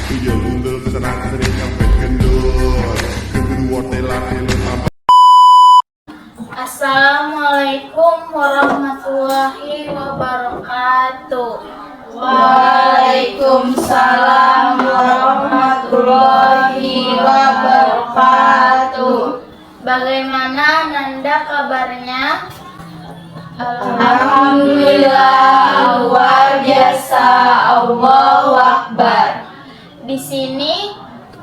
Tujuan undul kesenangan sering sampai kendor. Kedua telah tambah. Assalamualaikum warahmatullahi wabarakatuh. Waalaikumsalam warahmatullahi wabarakatuh. Bagaimana Nanda kabarnya? Alhamdulillah, luar biasa. Allahu Akbar. Di sini,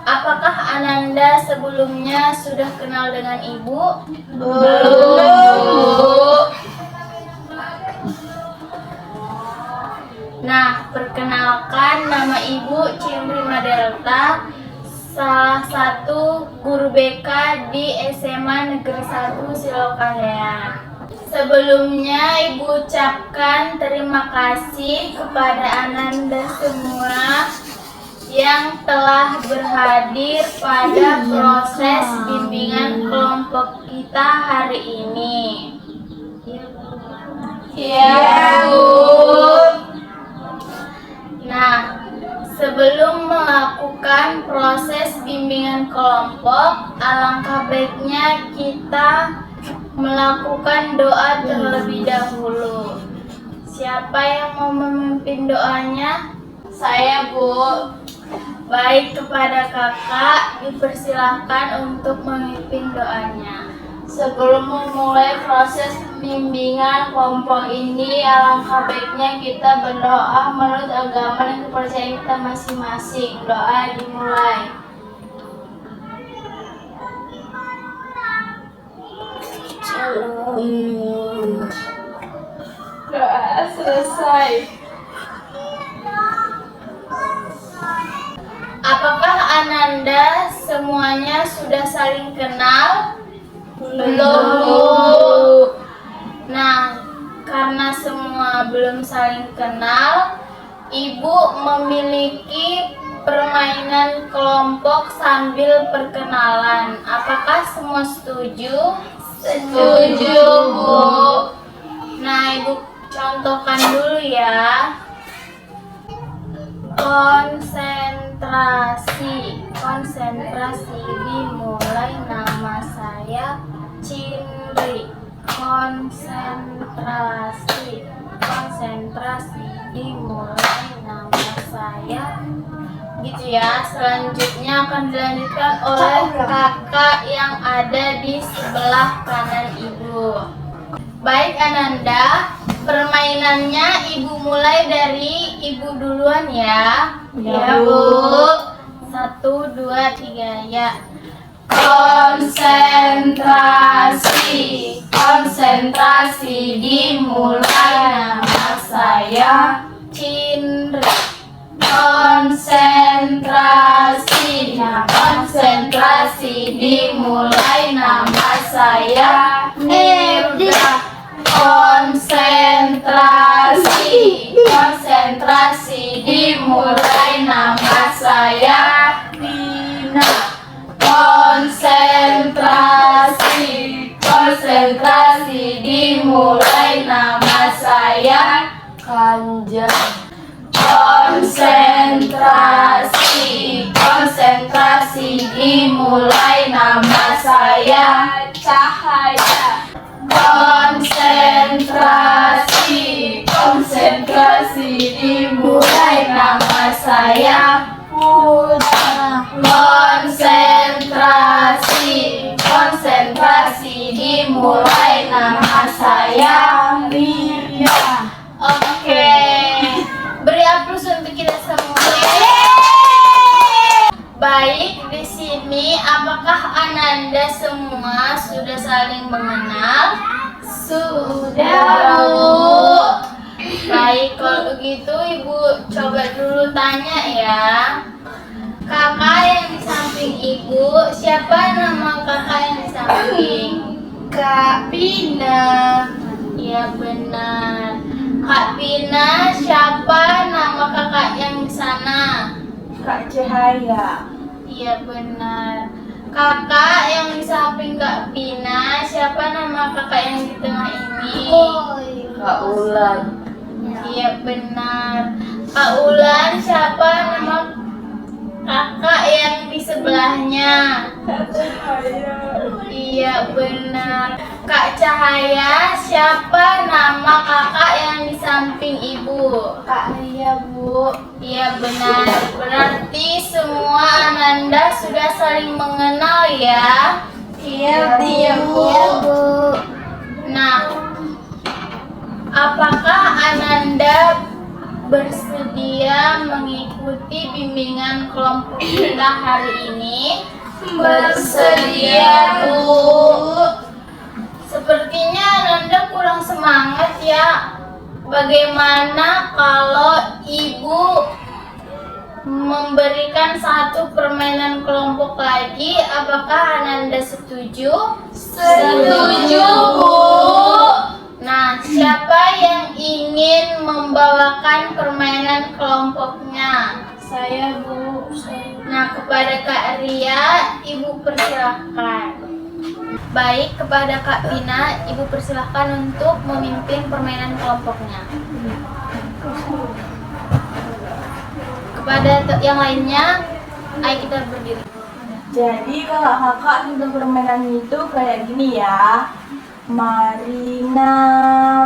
apakah Ananda sebelumnya sudah kenal dengan ibu? Belum. Nah, perkenalkan, nama ibu Cimri Madelta, salah satu guru BK di SMA Negeri 1 Silokahean. Sebelumnya ibu ucapkan terima kasih kepada Ananda semua yang telah berhadir pada proses bimbingan kelompok kita hari ini. Ya, Bu. Nah, sebelum melakukan proses bimbingan kelompok, alangkah baiknya kita melakukan doa terlebih dahulu. Siapa yang mau memimpin doanya? Saya, Bu. Baik, kepada kakak dipersilahkan untuk memimpin doanya. Sebelum memulai proses bimbingan kelompok ini, alangkah baiknya kita berdoa menurut agama dan kepercayaan kita masing-masing. Doa dimulai. Doa selesai. Apakah Ananda semuanya sudah saling kenal? Belum. Nah, karena semua belum saling kenal, ibu memiliki permainan kelompok sambil perkenalan. Apakah semua setuju? Setuju, Bu. Nah, ibu contohkan dulu ya. Konsentrasi dimulai. Nama saya Cindri. Konsentrasi dimulai. Nama saya, gitu ya. Selanjutnya akan dilanjutkan oleh kakak yang ada di sebelah kanan ibu. Baik Ananda, permainannya ibu mulai dari ibu duluan ya. Ya, Bu. 1, 2, 3 ya. Konsentrasi dimulai. Nama saya Cindri. konsentrasi dimulai. Nama saya Nirda. Konsentrasi dimulai. Nama saya Rina. Konsentrasi dimulai. Nama saya Kanjeng. Konsentrasi dimulai. Nama saya Cahaya. Konsentrasi dimulai. Nama saya Huda. Konsentrasi dimulai. Nama saya Ria. Oke. Beri aplaus untuk kita semua. Baik, di sini apakah Ananda semua sudah saling mengenal? Sudah, Bu. Baik, kalau begitu ibu coba dulu tanya ya. Kakak yang di samping ibu, siapa nama kakak yang di samping? Kak Pina. Iya benar. Kak Pina, siapa nama kakak yang di sana? Kak Cahaya. Iya benar. Kakak yang di samping Kak Pina, siapa nama kakak yang di tengah ini? Kak Ulan. Iya benar. Kak Ulan, siapa nama sebelahnya. Iya benar. Kak Cahaya, siapa nama kakak yang di samping ibu? Kak Ria, Bu. Iya benar. Berarti semua Ananda sudah saling mengenal ya? Iya, Bu. Nah, apakah Ananda bersedia mengikuti bimbingan kelompok kita hari ini? Bersedia, Bu. Sepertinya Ananda kurang semangat ya. Bagaimana kalau Ibu memberikan satu permainan kelompok lagi? Apakah Ananda setuju? Setuju, Bu. Nah, siapa yang ingin membawakan permainan kelompoknya? Saya, Bu. Nah, kepada Kak Ria, Ibu persilahkan. Baik, kepada Kak Pina, Ibu persilahkan untuk memimpin permainan kelompoknya. Kepada yang lainnya, ayo kita berdiri. Jadi kalau kakak untuk permainan itu kayak gini ya. Marina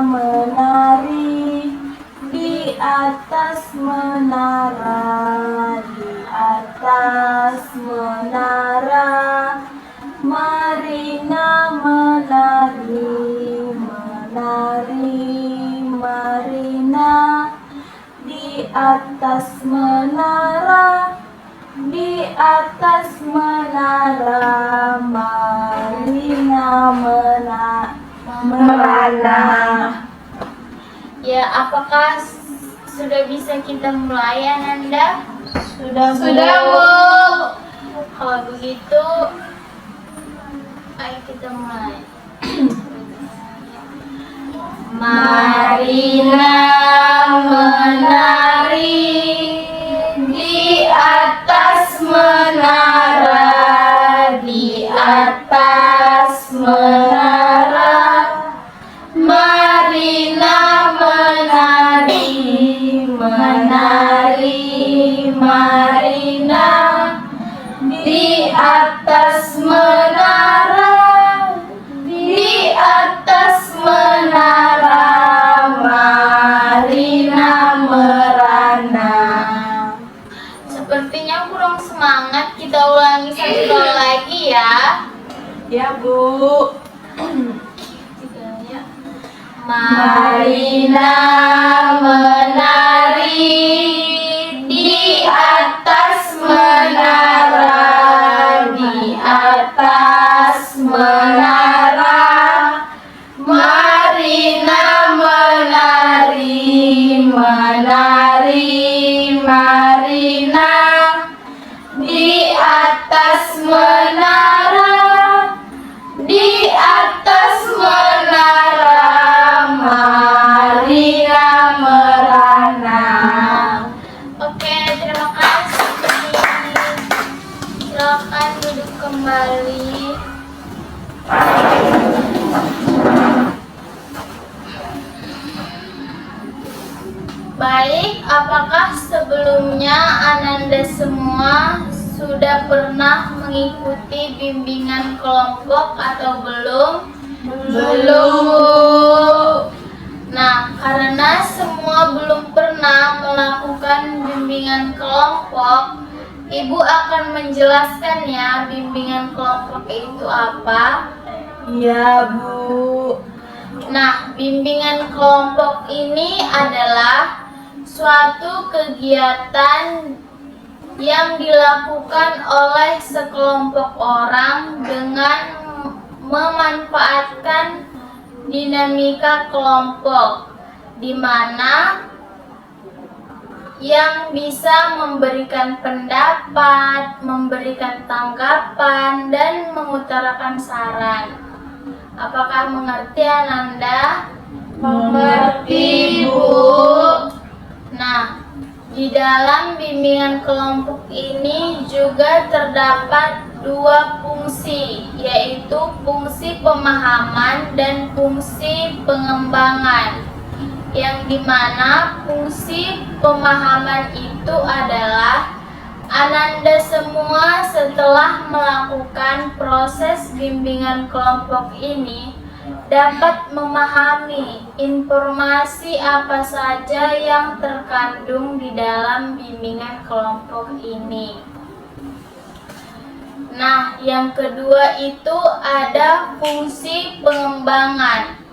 menari di atas menara, di atas menara. Marina menari, menari, Marina di atas menara, di atas menara. Marina merana. Ya, apakah sudah bisa kita mulai, Ananda? Sudah, Bu. Kalau begitu, ayo kita mulai. Marina menari di atas menara, di atas menara. Marina menari, menari, Marina di atas menara, di atas menara. Marina merana. Sepertinya kurang semangat, kita ulangi satu kali lagi ya. Ya, Bu. Marina menari di atas menara, di atas menara. Marina menari, menari, Marina di atas menara, di atas menara. Marina merana. Oke, terima kasih. Silakan duduk kembali. Baik, apakah sebelumnya Ananda semua sudah pernah mengikuti bimbingan kelompok atau belum? Belum. Nah, karena semua belum pernah melakukan bimbingan kelompok, Ibu akan menjelaskan ya bimbingan kelompok itu apa. Iya, Bu. Nah, bimbingan kelompok ini adalah suatu kegiatan yang dilakukan oleh sekelompok orang dengan memanfaatkan dinamika kelompok, di mana yang bisa memberikan pendapat, memberikan tanggapan, dan mengutarakan saran. Apakah mengerti, Ananda? Mengerti, Bu. Nah, di dalam bimbingan kelompok ini juga terdapat dua fungsi, yaitu fungsi pemahaman dan fungsi pengembangan. Yang dimana fungsi pemahaman itu adalah Ananda semua setelah melakukan proses bimbingan kelompok ini dapat memahami informasi apa saja yang terkandung di dalam bimbingan kelompok ini. Nah, yang kedua itu ada fungsi pengembangan.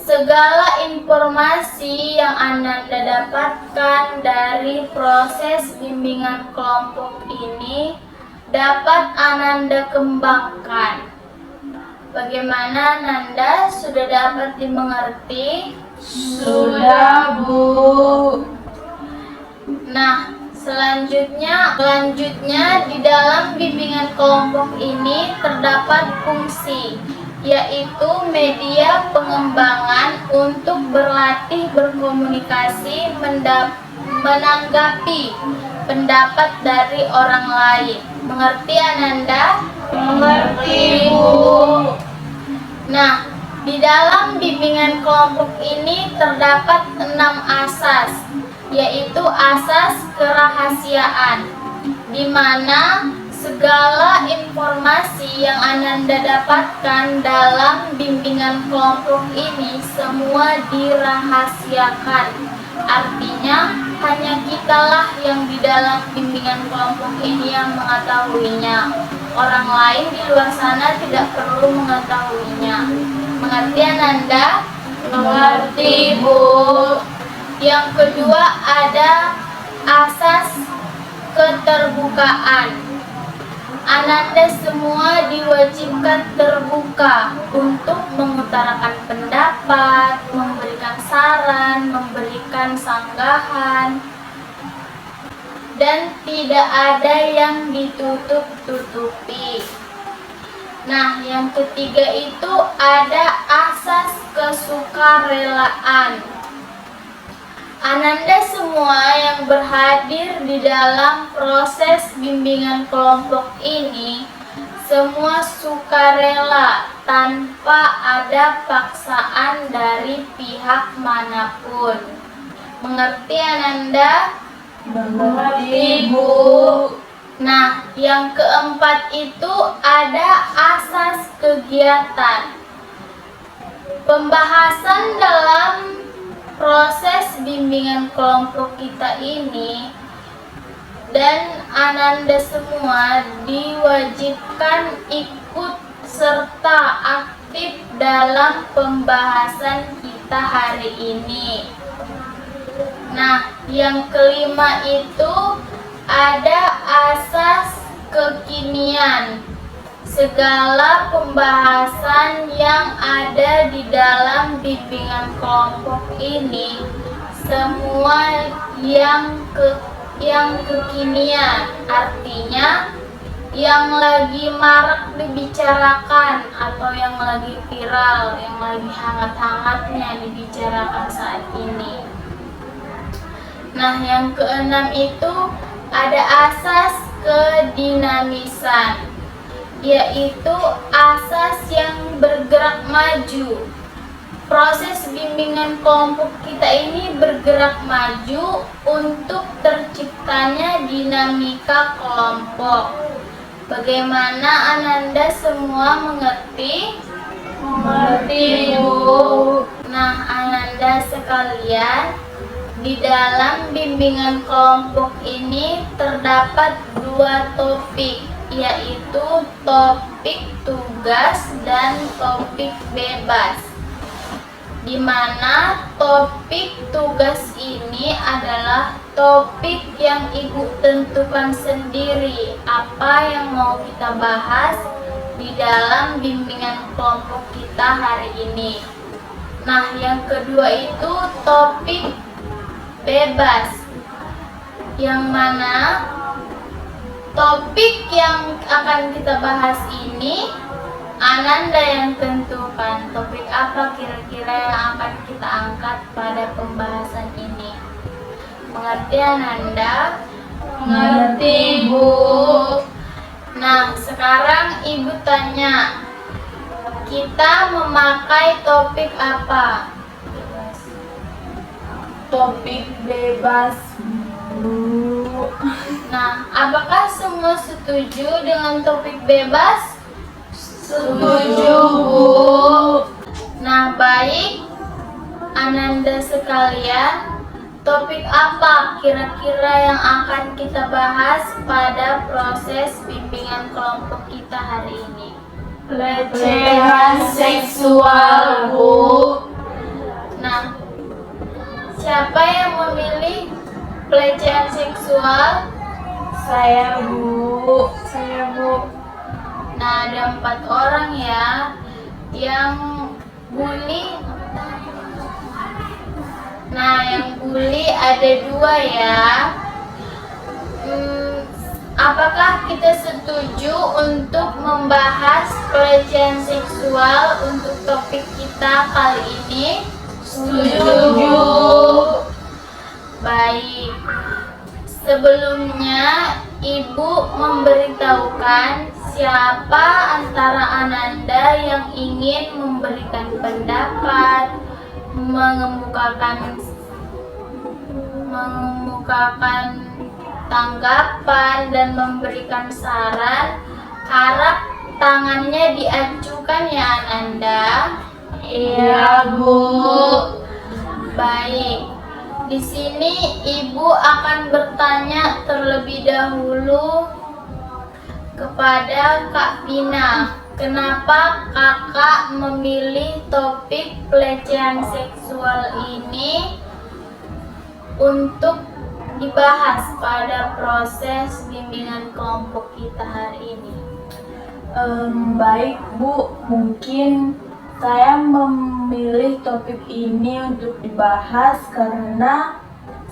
Segala informasi yang Ananda dapatkan dari proses bimbingan kelompok ini dapat Ananda kembangkan. Bagaimana Ananda? Sudah dapat dimengerti? Sudah, Bu. Nah, selanjutnya di dalam bimbingan kelompok ini terdapat fungsi, yaitu media pengembangan untuk berlatih berkomunikasi, menanggapi pendapat dari orang lain. Mengerti Ananda? Mengerti, Bu. Nah, di dalam bimbingan kelompok ini terdapat 6 asas, yaitu asas kerahasiaan, di mana segala informasi yang Ananda dapatkan dalam bimbingan kelompok ini semua dirahasiakan. Artinya hanya kitalah yang di dalam bimbingan kelompok ini yang mengetahuinya. Orang lain di luar sana tidak perlu mengetahuinya. Mengerti Ananda? Mengerti, Bu. Yang kedua ada asas keterbukaan. Ananda semua diwajibkan terbuka untuk mengutarakan pendapat, memberikan saran, memberikan sanggahan, dan tidak ada yang ditutup-tutupi. Nah, yang ketiga itu ada asas kesukarelaan. Ananda semua yang berhadir di dalam proses bimbingan kelompok ini semua sukarela tanpa ada paksaan dari pihak manapun. Mengerti Ananda? Mengerti, Bu. Nah, yang keempat itu ada asas kegiatan. Pembahasan dalam proses bimbingan kelompok kita ini dan Ananda semua diwajibkan ikut serta aktif dalam pembahasan kita hari ini. Nah, yang kelima itu ada asas kekinian. Segala pembahasan yang ada di dalam bimbingan kelompok ini semua yang kekinian, artinya yang lagi marak dibicarakan atau yang lagi viral, yang lagi hangat-hangatnya dibicarakan saat ini. Nah, yang keenam itu ada asas kedinamisan, yaitu asas yang bergerak maju. Proses bimbingan kelompok kita ini bergerak maju untuk terciptanya dinamika kelompok. Bagaimana Ananda semua mengerti? Mengerti, Bu. Nah, Ananda sekalian, di dalam bimbingan kelompok ini terdapat 2 topik, yaitu topik tugas dan topik bebas. Di mana topik tugas ini adalah topik yang Ibu tentukan sendiri apa yang mau kita bahas di dalam bimbingan kelompok kita hari ini. Nah, yang kedua itu topik bebas, yang mana topik yang akan kita bahas ini Ananda yang tentukan topik apa kira-kira yang akan kita angkat pada pembahasan ini. Mengerti Ananda? Mengerti, Bu. Nah, sekarang Ibu tanya, kita memakai topik apa? Topik bebas, Bu. Apakah semua setuju dengan topik bebas? Setuju, Bu. Nah, baik, Ananda sekalian, topik apa kira-kira yang akan kita bahas pada proses bimbingan kelompok kita hari ini? Pelecehan seksual, Bu. Nah, siapa yang memilih pelecehan seksual? Saya, Bu. Saya, Bu. Nah, ada 4 orang ya yang bully. Nah, yang bully ada 2 ya. Apakah kita setuju untuk membahas pelecehan seksual untuk topik kita kali ini? Setuju. Baik. Sebelumnya, Ibu memberitahukan siapa antara Ananda yang ingin memberikan pendapat, mengemukakan tanggapan dan memberikan saran. Harap tangannya diajukan ya Ananda. Iya, Bu. Baik. Di sini Ibu akan bertanya terlebih dahulu kepada Kak Pina. Kenapa Kakak memilih topik pelecehan seksual ini untuk dibahas pada proses bimbingan kelompok kita hari ini? Baik, Bu. Mungkin saya memilih topik ini untuk dibahas karena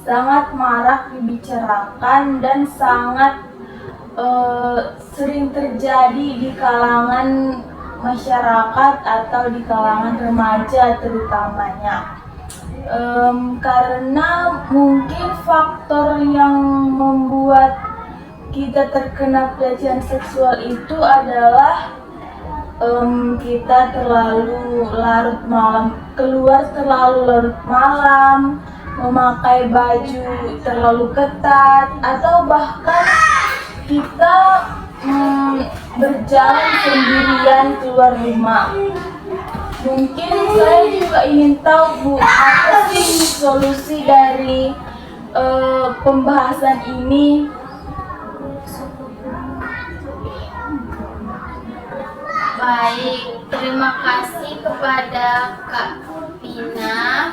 sangat marak dibicarakan dan sangat sering terjadi di kalangan masyarakat atau di kalangan remaja terutamanya. Karena mungkin faktor yang membuat kita terkena pelecehan seksual itu adalah kita terlalu larut malam, keluar terlalu larut malam, memakai baju terlalu ketat, atau bahkan kita berjalan sendirian keluar rumah. Mungkin saya juga ingin tahu, Bu, apa sih solusi dari pembahasan ini? Baik, terima kasih kepada Kak Pina.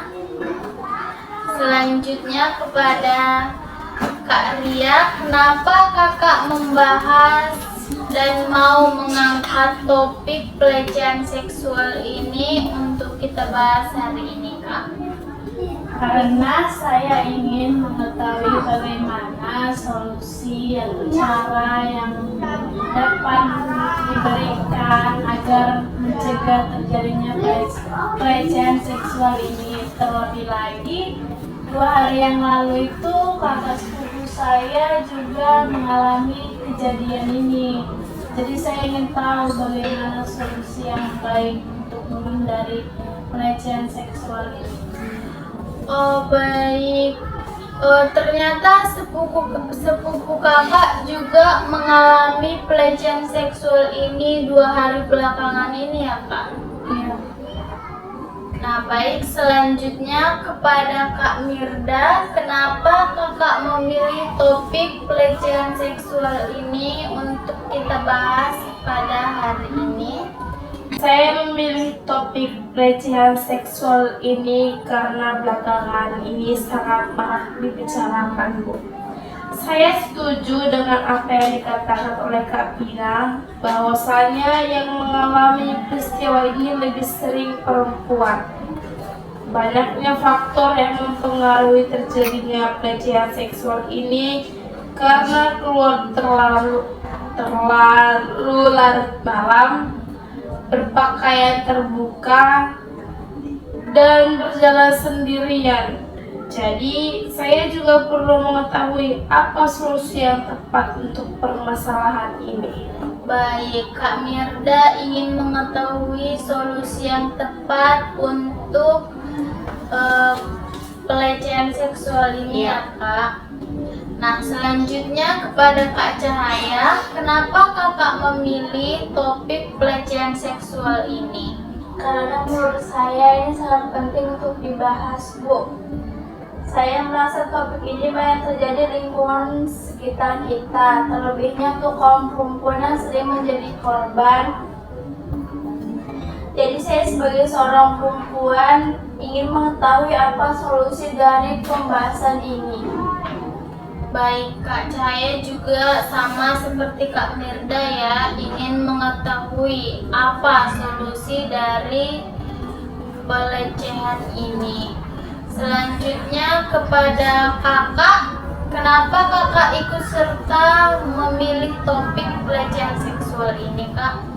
Selanjutnya kepada Kak Ria, kenapa Kakak membahas dan mau mengangkat topik pelecehan seksual ini untuk kita bahas hari ini, Kak? Karena saya ingin mengetahui bagaimana solusi atau cara yang dapat diberikan agar mencegah terjadinya pelecehan seksual ini. Terlebih lagi, 2 hari yang lalu itu kakak sepupu saya juga mengalami kejadian ini. Jadi saya ingin tahu bagaimana solusi yang baik untuk menghindari pelecehan seksual ini. Oh baik, ternyata sepupu kakak juga mengalami pelecehan seksual ini 2 hari belakangan ini ya Kak? Iya. Nah baik, selanjutnya kepada Kak Mirda, kenapa kakak memilih topik pelecehan seksual ini untuk kita bahas pada hari ini? Saya memilih topik pelecehan seksual ini karena belakangan ini sangat marak dibicarakan, Bu. Saya setuju dengan apa yang dikatakan oleh Kak Pina, bahwasanya yang mengalami peristiwa ini lebih sering perempuan. Banyaknya faktor yang mempengaruhi terjadinya pelecehan seksual ini karena keluar terlalu larut malam, berpakaian terbuka, dan berjalan sendirian. Jadi, saya juga perlu mengetahui apa solusi yang tepat untuk permasalahan ini. Baik, Kak Mirda ingin mengetahui solusi yang tepat untuk pelecehan seksual ini ya Kak. Nah, selanjutnya kepada Kak Cahaya, kenapa kakak memilih topik pelecehan seksual ini? Karena menurut saya ini sangat penting untuk dibahas, Bu. Saya merasa topik ini banyak terjadi di lingkungan sekitar kita, terlebihnya untuk kaum perempuan yang sering menjadi korban. Jadi saya sebagai seorang perempuan ingin mengetahui apa solusi dari pembahasan ini. Baik, Kak Cahaya juga sama seperti Kak Mirda ya, ingin mengetahui apa solusi dari pelecehan ini. Selanjutnya kepada kakak, kenapa kakak ikut serta memilih topik pelecehan seksual ini, Kak?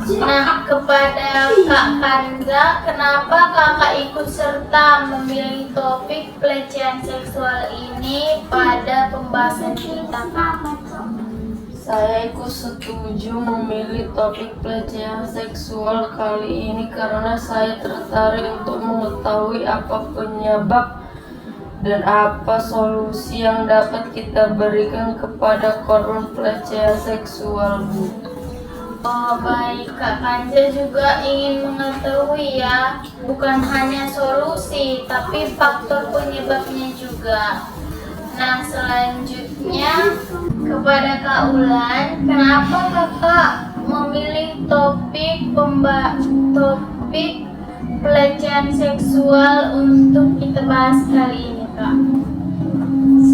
Nah, kepada Kak Kanza, kenapa kakak ikut serta memilih topik pelecehan seksual ini pada pembahasan kita, Kak? Saya ikut setuju memilih topik pelecehan seksual kali ini karena saya tertarik untuk mengetahui apa penyebab dan apa solusi yang dapat kita berikan kepada korban pelecehan seksual, Bu. Oh baik, Kak Kanza juga ingin mengetahui ya, bukan hanya solusi, tapi faktor penyebabnya juga. Nah, selanjutnya kepada Kak Ulan, kenapa kakak memilih topik pelecehan seksual untuk kita bahas kali ini, Kak?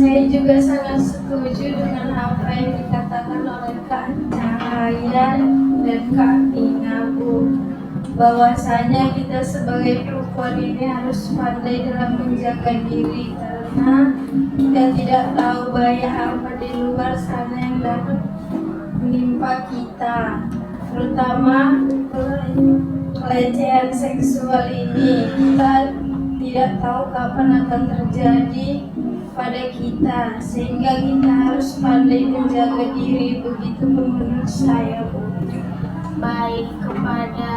Saya juga sangat setuju dengan apa yang dikatakan oleh Kak Cahaya dan Kak Ina, Bu, bahwasanya kita sebagai perempuan ini harus pandai dalam menjaga diri karena kita tidak tahu bahaya apa di luar sana yang dapat menimpa kita, terutama pelecehan seksual ini. Kita tidak tahu kapan akan terjadi pada kita, sehingga kita harus pandai menjaga diri, begitu menurut saya, Bu. Baik, kepada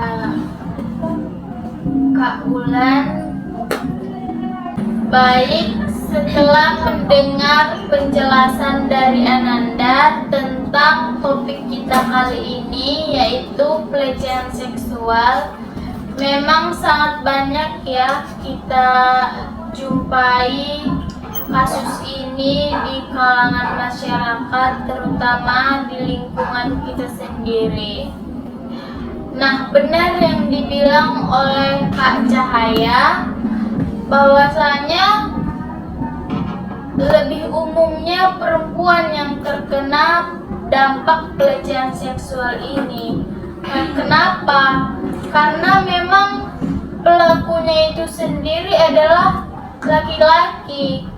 Kak Ulan, baik, setelah mendengar penjelasan dari Ananda tentang topik kita kali ini, yaitu pelecehan seksual, memang sangat banyak ya kita jumpai kasus ini di kalangan masyarakat, terutama di lingkungan kita sendiri. Nah, benar yang dibilang oleh Kak Cahaya, bahwasanya lebih umumnya perempuan yang terkena dampak pelecehan seksual ini. Nah, kenapa? Karena memang pelakunya itu sendiri adalah laki-laki.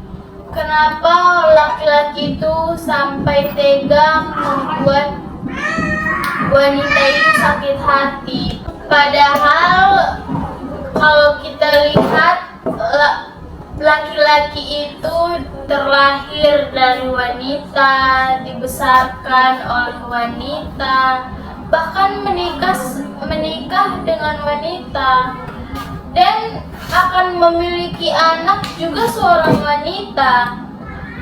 Kenapa laki-laki itu sampai tega membuat wanita itu sakit hati? Padahal kalau kita lihat, laki-laki itu terlahir dari wanita, dibesarkan oleh wanita, bahkan menikah dengan wanita, dan akan memiliki anak juga seorang wanita.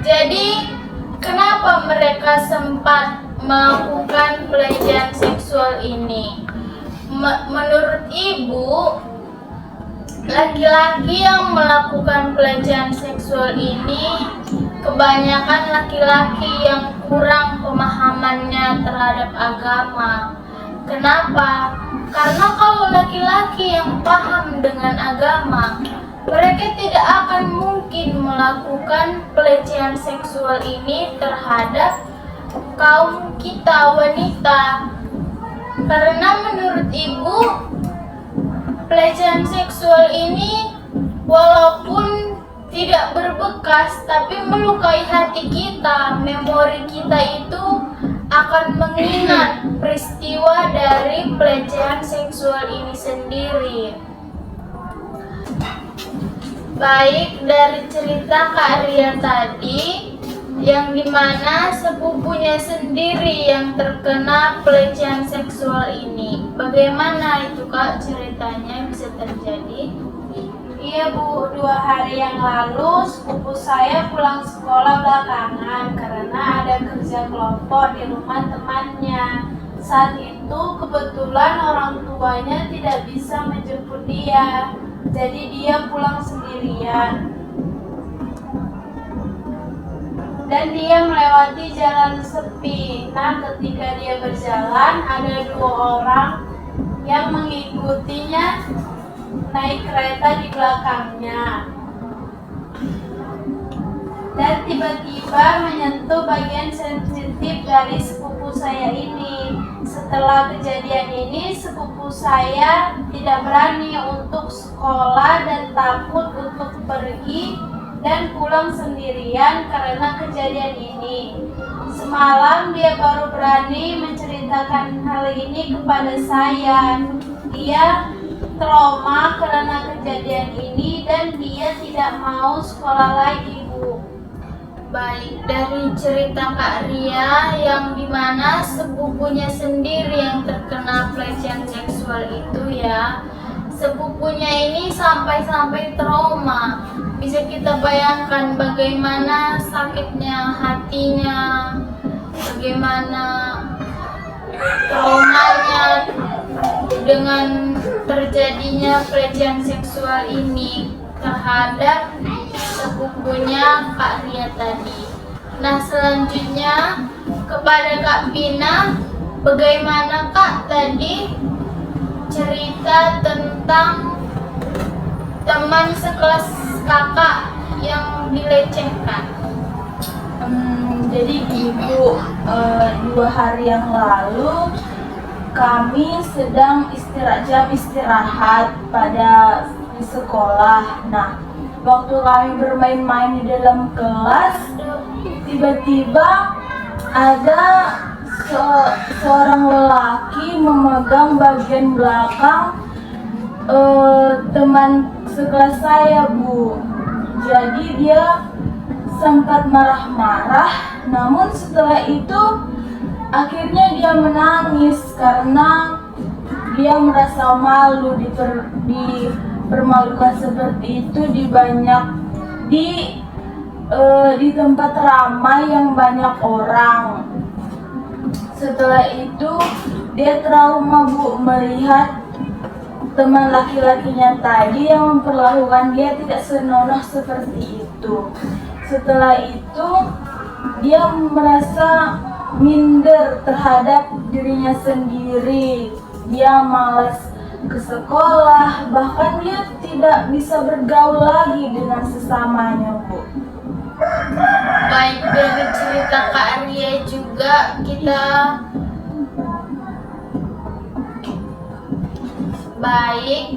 Jadi kenapa mereka sempat melakukan pelecehan seksual ini? Menurut Ibu, laki-laki yang melakukan pelecehan seksual ini kebanyakan laki-laki yang kurang pemahamannya terhadap agama. Kenapa? Karena kalau laki-laki yang paham dengan agama, mereka tidak akan mungkin melakukan pelecehan seksual ini terhadap kaum kita wanita. Karena menurut Ibu, pelecehan seksual ini walaupun tidak berbekas tapi melukai hati kita, memori kita itu akan mengingat peristiwa dari pelecehan seksual ini sendiri. Baik, dari cerita Kak Ria tadi, yang dimana sepupunya sendiri yang terkena pelecehan seksual ini, bagaimana itu Kak ceritanya bisa terjadi? Iya Bu, 2 hari yang lalu sepupu saya pulang sekolah belakangan karena ada kerja kelompok di rumah temannya. Saat itu kebetulan orang tuanya tidak bisa menjemput dia, jadi dia pulang sendirian. Dan dia melewati jalan sepi. Nah, ketika dia berjalan, ada 2 orang yang mengikutinya naik kereta di belakangnya. Dan tiba-tiba menyentuh bagian sensitif dari sepupu saya ini. Setelah kejadian ini, sepupu saya tidak berani untuk sekolah dan takut untuk pergi dan pulang sendirian karena kejadian ini. Semalam dia baru berani menceritakan hal ini kepada saya. Dia trauma karena kejadian ini dan dia tidak mau sekolah lagi, Bu. Baik, dari cerita Kak Ria yang dimana sepupunya sendiri yang terkena pelecehan seksual itu ya, sepupunya ini sampai-sampai trauma. Bisa kita bayangkan bagaimana sakitnya hatinya, bagaimana traumanya dengan terjadinya pelecehan seksual ini terhadap sepupunya Kak Ria tadi. Nah, selanjutnya kepada Kak Pina, bagaimana Kak tadi cerita tentang teman sekelas kakak yang dilecehkan? Jadi Ibu, 2 hari yang lalu kami sedang jam istirahat di sekolah. Nah, waktu kami bermain-main di dalam kelas, tiba-tiba ada seorang lelaki memegang bagian belakang teman sekelas saya, Bu. Jadi dia sempat marah-marah, namun setelah itu akhirnya dia menangis karena dia merasa malu dipermalukan seperti itu di tempat ramai yang banyak orang. Setelah itu dia trauma, Bu, melihat teman laki-lakinya tadi yang memperlakukan dia tidak senonoh seperti itu. Setelah itu dia merasa minder terhadap dirinya sendiri. Dia malas ke sekolah, bahkan dia tidak bisa bergaul lagi dengan sesamanya, Bu. Baik, dari cerita Kak Ria juga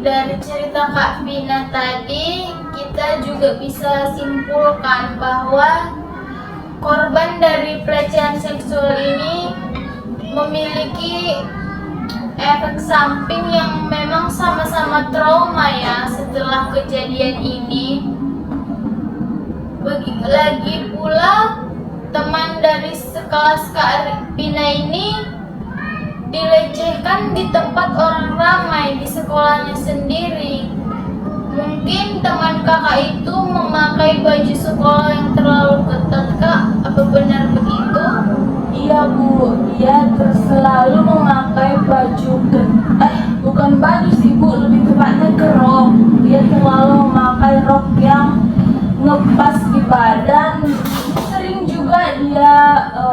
dari cerita Kak Pina tadi kita juga bisa simpulkan bahwa korban dari pelecehan seksual ini memiliki efek samping yang memang sama-sama trauma ya setelah kejadian ini. Lagi pula teman dari sekelas Kak Pina ini dilecehkan di tempat orang ramai di sekolahnya sendiri. Mungkin teman kakak itu memakai baju sekolah yang terlalu ketat, Kak. Apa benar begitu? Iya, Bu. Dia selalu memakai bukan baju sih, Bu, lebih tepatnya rok. Dia selalu memakai rok yang ngepas di badan. Sering juga dia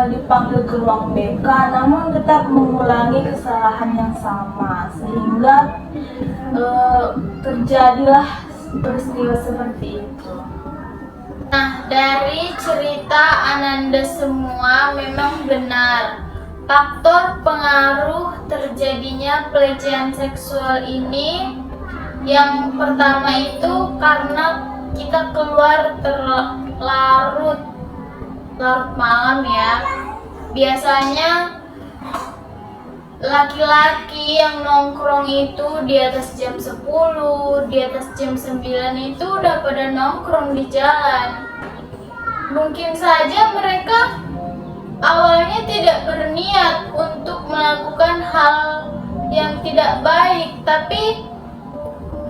dipanggil ke ruang BK, namun tetap mengulangi kesalahan yang sama sehingga terjadilah peristiwa seperti itu. Nah, dari cerita Ananda semua memang benar. Faktor pengaruh terjadinya pelecehan seksual ini yang pertama itu karena kita keluar larut malam ya. Biasanya laki-laki yang nongkrong itu di atas jam 10, di atas jam 9 itu udah pada nongkrong di jalan. Mungkin saja mereka awalnya tidak berniat untuk melakukan hal yang tidak baik, tapi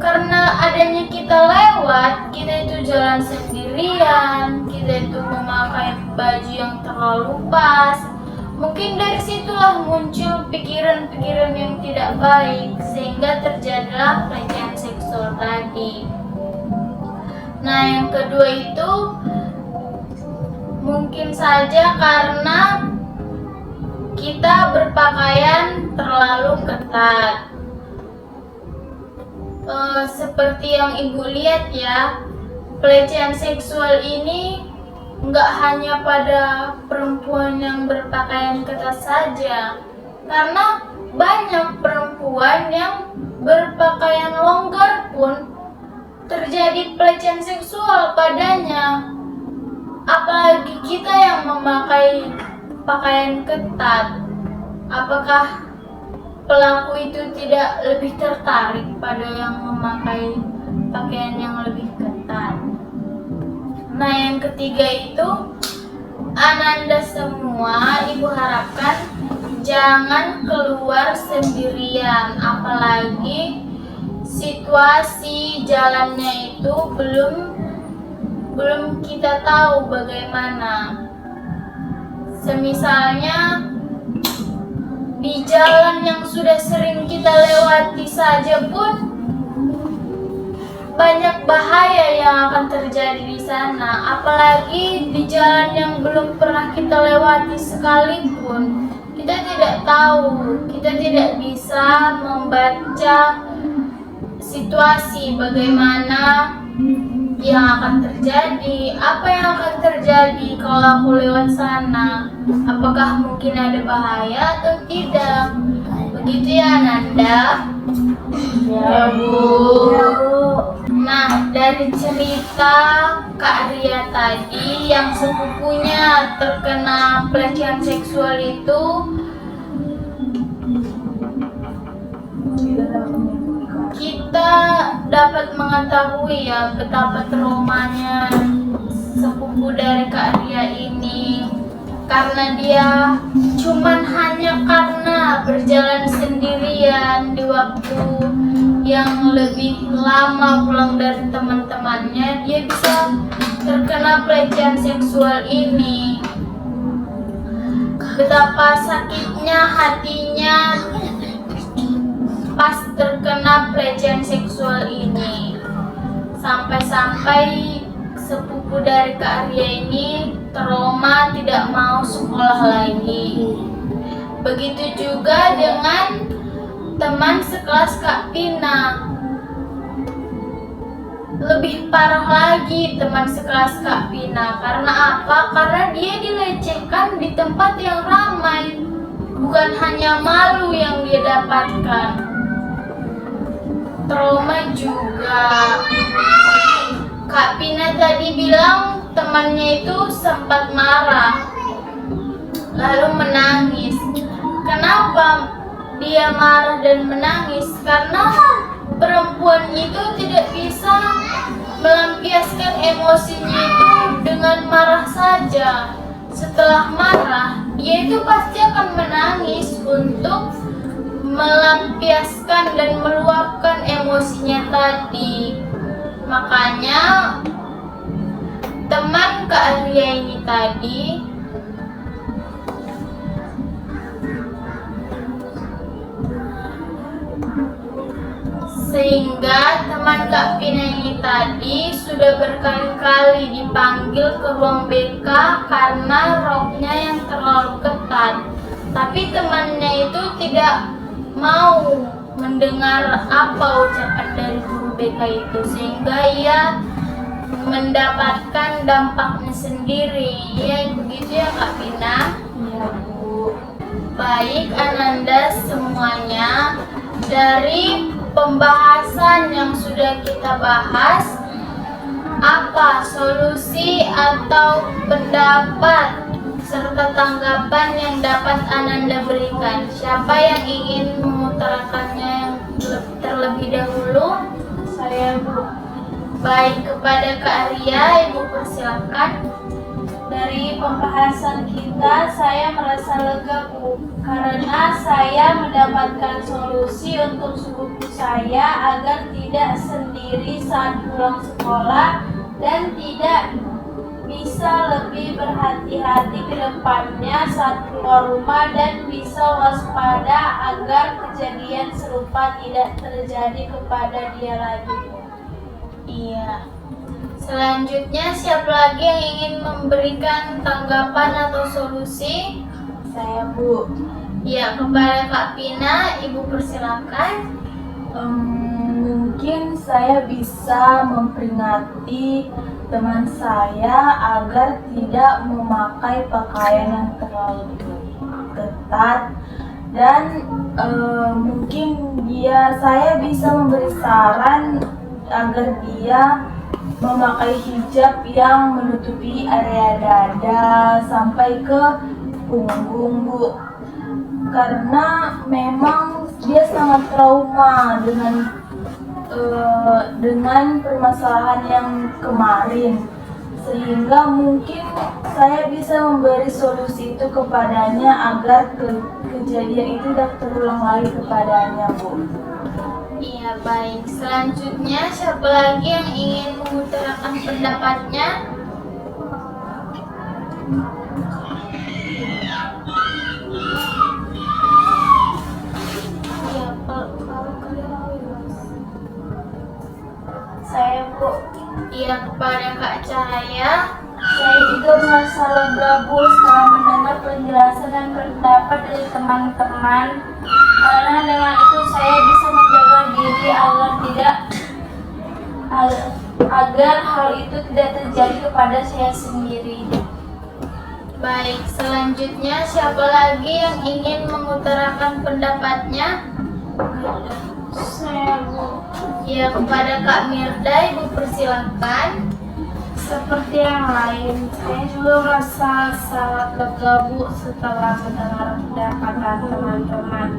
karena adanya kita lewat, kita itu jalan sendirian, kita itu memakai baju yang terlalu pas. Mungkin dari situlah muncul pikiran-pikiran yang tidak baik, sehingga terjadilah pelecehan seksual tadi. Nah, yang kedua itu mungkin saja karena kita berpakaian terlalu ketat. Seperti yang ibu lihat ya, pelecehan seksual ini nggak hanya pada perempuan yang berpakaian ketat saja, karena banyak perempuan yang berpakaian longgar pun terjadi pelecehan seksual padanya. Apalagi kita yang memakai pakaian ketat, apakah pelaku itu tidak lebih tertarik pada yang memakai pakaian yang lebih ketat? Nah, yang ketiga itu, Ananda semua ibu harapkan jangan keluar sendirian, apalagi situasi jalannya itu belum kita tahu bagaimana. Semisalnya di jalan yang sudah sering kita lewati saja pun banyak bahaya yang akan terjadi di sana, apalagi di jalan yang belum pernah kita lewati sekalipun. Kita tidak tahu, kita tidak bisa membaca situasi bagaimana yang akan terjadi, apa yang akan terjadi kalau aku lewat sana, apakah mungkin ada bahaya atau tidak. Begitu ya Nanda? Ya Bu. Nah, dari cerita Kak Ria tadi yang sepupunya terkena pelecehan seksual itu, kita dapat mengetahui ya betapa traumanya sepupu dari Kak Ria ini, karena dia cuman hanya karena berjalan sendirian di waktu yang lebih lama pulang dari teman-temannya, dia bisa terkena pelecehan seksual ini. Betapa sakitnya hatinya pas terkena pelecehan seksual ini, sampai-sampai sepupu dari Kak Arya ini trauma, tidak mau sekolah lagi. Begitu juga dengan teman sekelas Kak Pina. Lebih parah lagi teman sekelas Kak Pina. Karena apa? Karena dia dilecehkan di tempat yang ramai. Bukan hanya malu yang dia dapatkan, trauma juga. Kak Pina tadi bilang temannya itu sempat marah, lalu menangis. Kenapa dia marah dan menangis? Karena perempuan itu tidak bisa melampiaskan emosinya itu dengan marah saja. Setelah marah, dia itu pasti akan menangis untuk melampiaskan dan meluapkan emosinya tadi. Makanya teman Kak Arya ini tadi sehingga teman Kak Pina ini tadi sudah berkali-kali dipanggil ke ruang BK karena roknya yang terlalu ketat. Tapi temannya itu tidak mau mendengar apa ucapan dari guru BK itu, sehingga ia mendapatkan dampaknya sendiri. Ya begitu ya Kak Pina? Ya Bu. Baik Ananda semuanya, dari pembahasan yang sudah kita bahas, apa solusi atau pendapat serta tanggapan yang dapat Ananda berikan? Siapa yang ingin mengutarakannya terlebih dahulu? Saya Bu. Baik, kepada Kak Arya, Ibu persilakan. dari pembahasan kita, saya merasa lega, Bu, karena saya mendapatkan solusi untuk sepupu saya agar tidak sendiri saat pulang sekolah dan tidak bisa lebih berhati-hati ke depannya saat keluar rumah dan bisa waspada agar kejadian serupa tidak terjadi kepada dia lagi. Iya. Selanjutnya, siapa lagi yang ingin memberikan tanggapan atau solusi? Saya, Bu. Ya, kepada Kak Pina, Ibu persilakan. Mungkin saya bisa memperingati teman saya agar tidak memakai pakaian yang terlalu ketat dan mungkin saya bisa memberi saran agar dia memakai hijab yang menutupi area dada sampai ke punggung, Bu. Karena memang dia sangat trauma dengan permasalahan yang kemarin, sehingga mungkin saya bisa memberi solusi itu kepadanya agar kejadian itu tidak terulang lagi kepadanya, Bu. Iya, baik. Selanjutnya, siapa lagi yang ingin mengutarakan pendapatnya? Iya, Saya, Bu. iya, kepada Kak Cahaya. Saya juga merasa lega, Bu, setelah mendengar penjelasan dan pendapat dari teman-teman. Karena dengan itu saya bisa menjaga diri agar hal itu tidak terjadi kepada saya sendiri. Baik, selanjutnya siapa lagi yang ingin mengutarakan pendapatnya? Saya, Bu. Ya, kepada Kak Mirda, Ibu persilakan. Seperti yang lain, saya juga merasa sangat lega, Bu, setelah mendengar pendapat teman-teman.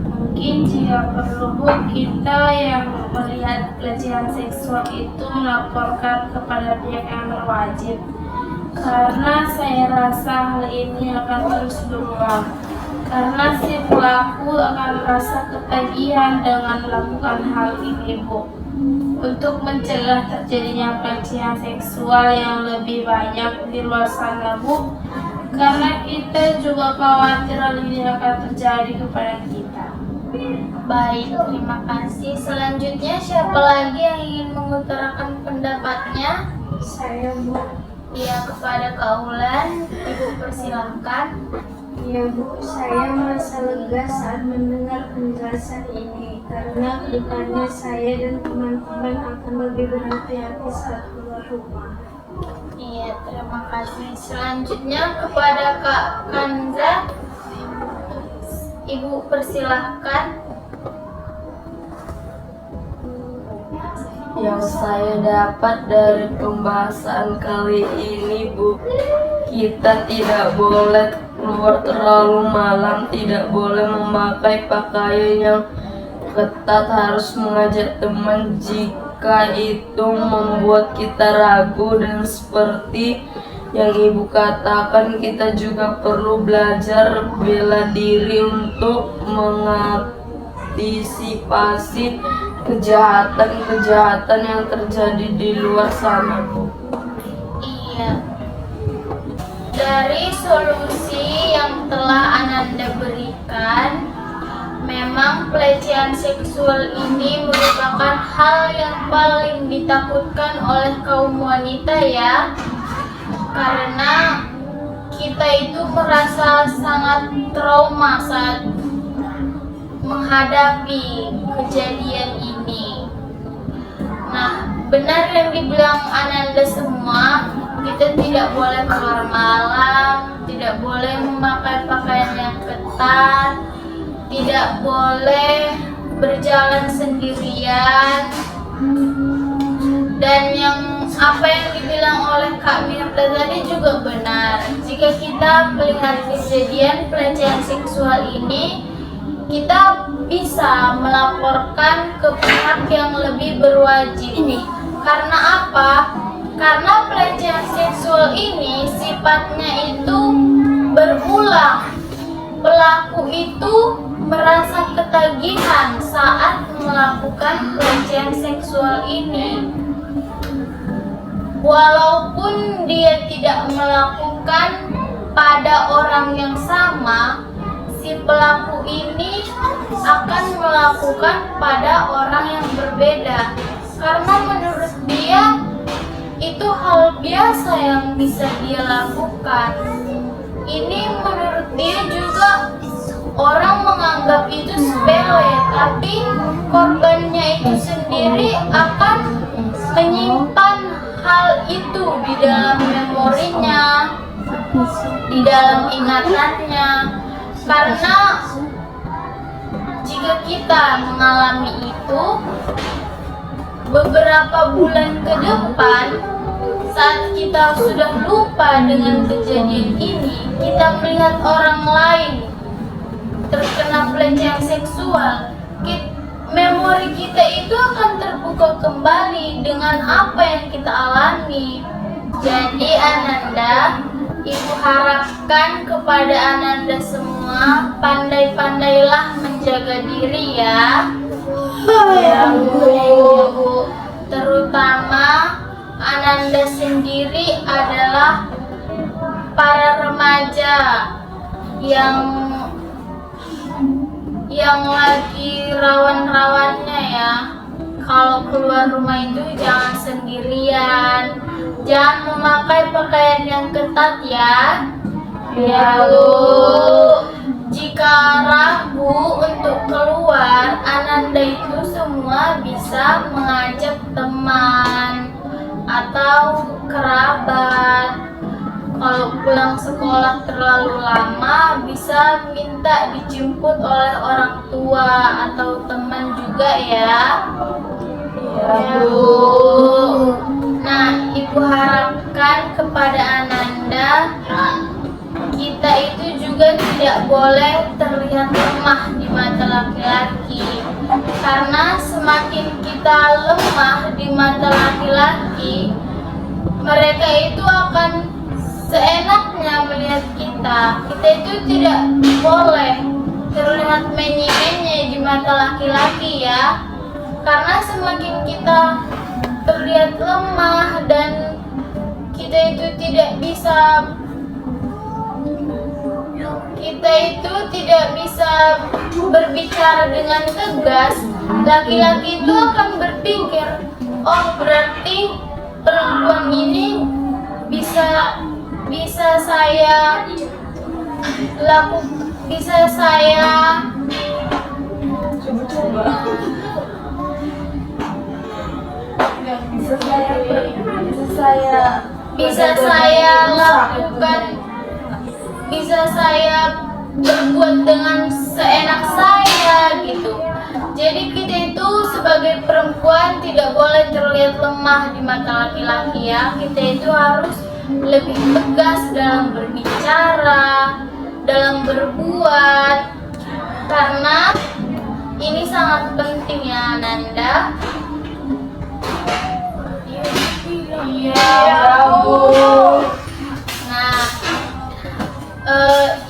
Mungkin jika perlu, Bu, kita yang melihat pelecehan seksual itu melaporkan kepada pihak yang berwajib. Karena saya rasa hal ini akan terus berulang. Karena si pelaku akan merasa ketagihan dengan melakukan hal ini, Bu. Untuk mencegah terjadinya pelecehan seksual yang lebih banyak di luar sana, Bu, karena kita juga khawatir hal ini akan terjadi kepada kita. Baik, terima kasih. Selanjutnya siapa lagi yang ingin mengutarakan pendapatnya? Saya, Bu. Ya, kepada Kak Ulan, Ibu persilakan. Ya, Bu, saya merasa lega saat mendengar penjelasan ini karena kedepannya saya dan teman-teman akan lebih berhati-hati saat keluar rumah. Iya, terima kasih. Selanjutnya kepada Kak Kanza, Ibu persilahkan. Yang saya dapat dari pembahasan kali ini, Bu, kita tidak boleh keluar terlalu malam, tidak boleh memakai pakaian yang ketat, harus mengajak teman jika itu membuat kita ragu, dan seperti yang Ibu katakan, kita juga perlu belajar bela diri untuk mengantisipasi kejahatan-kejahatan yang terjadi di luar sana, Bu. Iya. Dari solusi yang telah Ananda berikan, memang pelecehan seksual ini merupakan hal yang paling ditakutkan oleh kaum wanita, ya. Karena kita itu merasa sangat trauma saat menghadapi kejadian ini. Nah, benar yang dibilang Ananda semua, kita tidak boleh keluar malam, tidak boleh memakai pakaian yang ketat, tidak boleh berjalan sendirian. Dan apa yang dibilang oleh Kak Mirta tadi juga benar. Jika kita melihat kejadian pelecehan seksual ini, kita bisa melaporkan ke pihak yang lebih berwajib. Karena apa? Karena pelecehan seksual ini sifatnya itu berulang. Pelaku itu merasa ketagihan saat melakukan pelecehan seksual ini. Walaupun dia tidak melakukan pada orang yang sama, si pelaku ini akan melakukan pada orang yang berbeda. Karena menurut dia itu hal biasa yang bisa dia lakukan. Ini menurut dia juga orang menganggap itu sepele, tapi korbannya itu sendiri akan menyimpan hal itu di dalam memorinya, di dalam ingatannya. Karena jika kita mengalami itu, beberapa bulan ke depan, saat kita sudah lupa dengan kejadian ini, kita melihat orang lain terkena pelecehan seksual, memori kita itu akan terbuka kembali dengan apa yang kita alami. Jadi Ananda, Ibu harapkan kepada Ananda semua, pandai-pandailah menjaga diri ya. Ya Bu. Terutama Ananda sendiri adalah para remaja yang lagi rawan-rawannya ya. Kalau keluar rumah itu jangan sendirian, jangan memakai pakaian yang ketat ya. Ya Bu. Jika ragu untuk keluar, Ananda itu semua bisa mengajak teman atau kerabat. Kalau pulang sekolah terlalu lama, bisa minta dijemput oleh orang tua atau teman juga ya. Ya Bu. Nah, Ibu harapkan kepada Ananda, kita itu juga tidak boleh terlihat lemah di mata laki-laki. Karena semakin kita lemah di mata laki-laki, mereka itu akan seenaknya melihat kita. Kita itu tidak boleh terlihat menye-menye di mata laki-laki ya. Karena semakin kita terlihat lemah dan kita itu tidak bisa berbicara dengan tegas, laki-laki itu akan berpikir, oh berarti perempuan ini bisa saya berbuat dengan seenak saya gitu. Jadi kita itu sebagai perempuan tidak boleh terlihat lemah di mata laki-laki ya. Kita itu harus lebih tegas dalam berbicara, dalam berbuat, karena ini sangat penting ya Ananda. Iya Bu. Nah,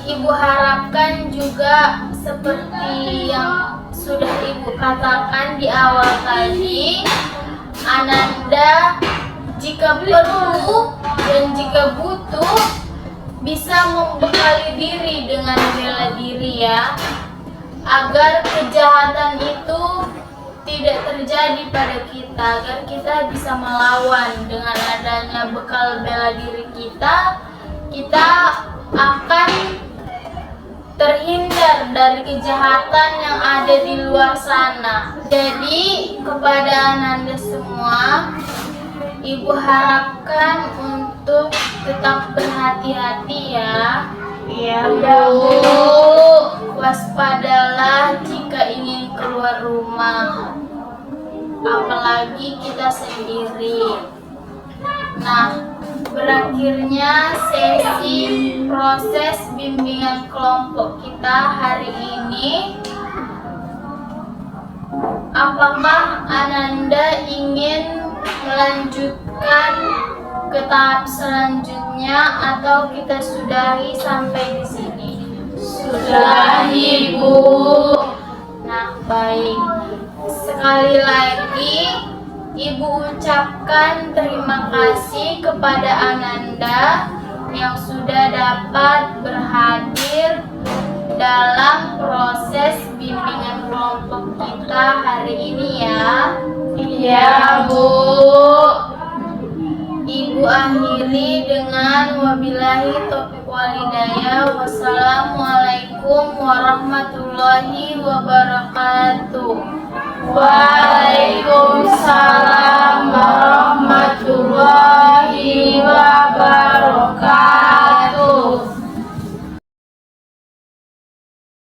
Ibu harapkan juga seperti yang sudah Ibu katakan di awal tadi, Ananda jika perlu dan jika butuh bisa membekali diri dengan bela diri ya, agar kejahatan itu tidak terjadi pada kita, agar kita bisa melawan. Dengan adanya bekal bela diri kita akan terhindar dari kejahatan yang ada di luar sana. Jadi kepada Ananda semua, Ibu harapkan untuk tetap berhati-hati ya. Iya Bu. Waspadalah jika ingin keluar rumah, apalagi kita sendiri. Nah, berakhirnya sesi proses bimbingan kelompok kita hari ini. Apakah Ananda ingin melanjutkan ke tahap selanjutnya atau kita sudahi sampai di sini? Sudahi, Bu. Nah, baik. Sekali lagi, Ibu ucapkan terima kasih kepada Ananda yang sudah dapat berhadir dalam proses bimbingan kelompok kita hari ini ya. Iya, Bu. Ibu akhiri dengan wabillahi taufiq walhidayah. Wassalamualaikum warahmatullahi wabarakatuh.